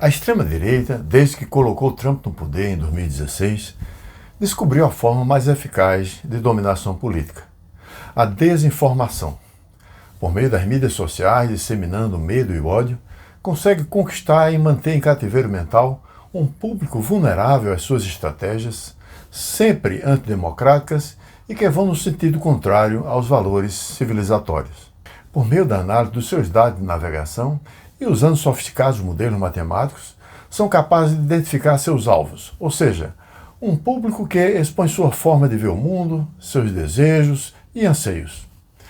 A extrema-direita, desde que colocou Trump no poder em 2016, descobriu a forma mais eficaz de dominação política: a desinformação. Por meio das mídias sociais, disseminando medo e ódio, consegue conquistar e manter em cativeiro mental um público vulnerável às suas estratégias, sempre antidemocráticas e que vão no sentido contrário aos valores civilizatórios. Por meio da análise dos seus dados de navegação e usando sofisticados modelos matemáticos, são capazes de identificar seus alvos, ou seja, um público que expõe sua forma de ver o mundo, seus desejos e anseios.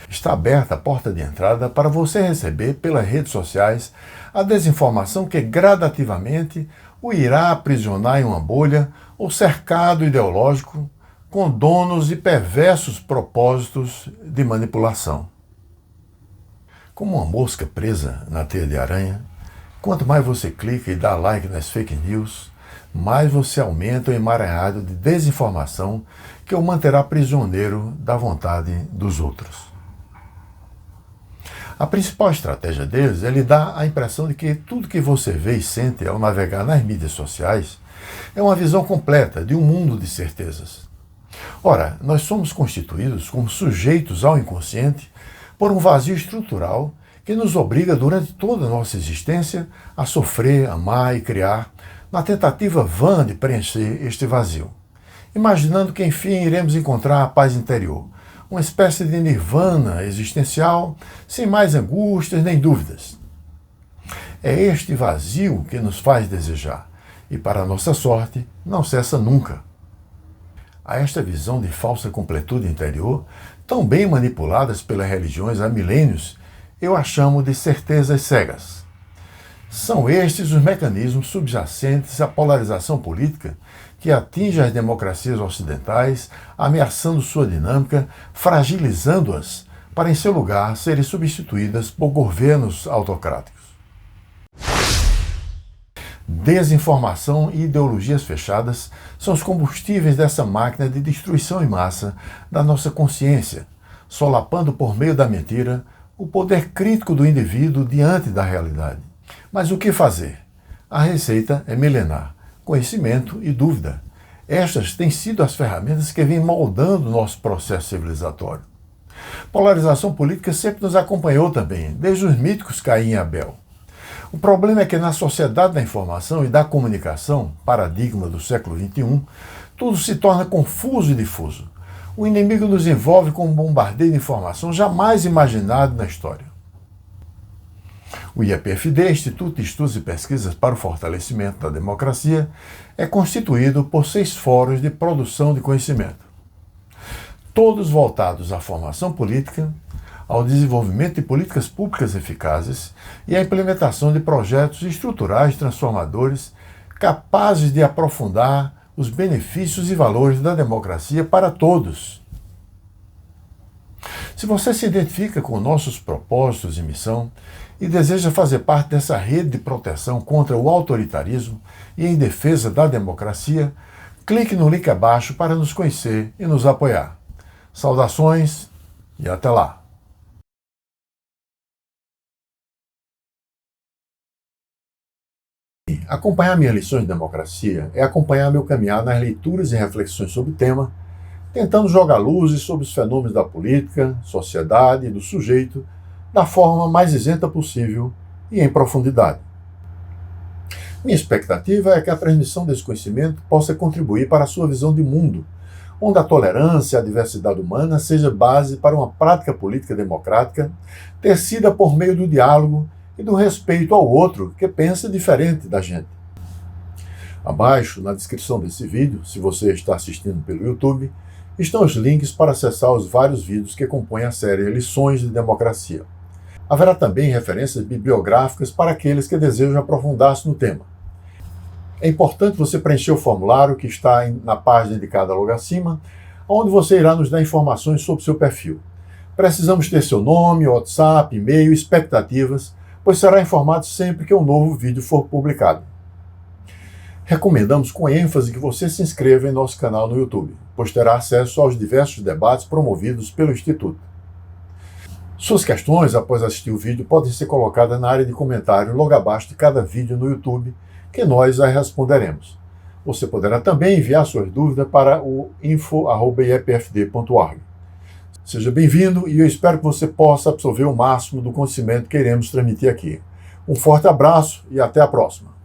Está aberta a porta de entrada para você receber pelas redes sociais a desinformação que gradativamente o irá aprisionar em uma bolha ou cercado ideológico com donos e perversos propósitos de manipulação. Como uma mosca presa na teia de aranha, quanto mais você clica e dá like nas fake news, mais você aumenta o emaranhado de desinformação que o manterá prisioneiro da vontade dos outros. A principal estratégia deles é lhe dar a impressão de que tudo que você vê e sente ao navegar nas mídias sociais é uma visão completa de um mundo de certezas. Ora, nós somos constituídos como sujeitos ao inconsciente por um vazio estrutural que nos obriga durante toda a nossa existência a sofrer, amar e criar na tentativa vã de preencher este vazio, imaginando que enfim iremos encontrar a paz interior, uma espécie de nirvana existencial, sem mais angústias nem dúvidas. É este vazio que nos faz desejar, e para nossa sorte, não cessa nunca. A esta visão de falsa completude interior, tão bem manipuladas pelas religiões há milênios, eu a chamo de certezas cegas. São estes os mecanismos subjacentes à polarização política que atinge as democracias ocidentais, ameaçando sua dinâmica, fragilizando-as, para em seu lugar serem substituídas por governos autocráticos. Desinformação e ideologias fechadas são os combustíveis dessa máquina de destruição em massa da nossa consciência, solapando por meio da mentira o poder crítico do indivíduo diante da realidade. Mas o que fazer? A receita é milenar: conhecimento e dúvida. Estas têm sido as ferramentas que vêm moldando o nosso processo civilizatório. Polarização política sempre nos acompanhou também, desde os míticos Caim e Abel. O problema é que na sociedade da informação e da comunicação, paradigma do século XXI, tudo se torna confuso e difuso. O inimigo nos envolve com um bombardeio de informação jamais imaginado na história. O IEPFD, Instituto de Estudos e Pesquisas para o Fortalecimento da Democracia, é constituído por 6 fóruns de produção de conhecimento, todos voltados à formação política, ao desenvolvimento de políticas públicas eficazes e à implementação de projetos estruturais transformadores capazes de aprofundar os benefícios e valores da democracia para todos. Se você se identifica com nossos propósitos e missão e deseja fazer parte dessa rede de proteção contra o autoritarismo e em defesa da democracia, clique no link abaixo para nos conhecer e nos apoiar. Saudações e até lá! Acompanhar minhas lições de democracia é acompanhar meu caminhar nas leituras e reflexões sobre o tema, tentando jogar luzes sobre os fenômenos da política, sociedade e do sujeito da forma mais isenta possível e em profundidade. Minha expectativa é que a transmissão desse conhecimento possa contribuir para a sua visão de mundo, onde a tolerância e a diversidade humana seja base para uma prática política democrática tecida por meio do diálogo e do respeito ao outro que pensa diferente da gente. Abaixo, na descrição desse vídeo, se você está assistindo pelo YouTube, estão os links para acessar os vários vídeos que compõem a série Lições de Democracia. Haverá também referências bibliográficas para aqueles que desejam aprofundar-se no tema. É importante você preencher o formulário que está na página indicada logo acima, onde você irá nos dar informações sobre seu perfil. Precisamos ter seu nome, WhatsApp, e-mail, expectativas, pois será informado sempre que um novo vídeo for publicado. Recomendamos com ênfase que você se inscreva em nosso canal no YouTube, pois terá acesso aos diversos debates promovidos pelo Instituto. Suas questões após assistir o vídeo podem ser colocadas na área de comentário logo abaixo de cada vídeo no YouTube, que nós a responderemos. Você poderá também enviar suas dúvidas para o info@iepfd.org. Seja bem-vindo e eu espero que você possa absorver o máximo do conhecimento que iremos transmitir aqui. Um forte abraço e até a próxima.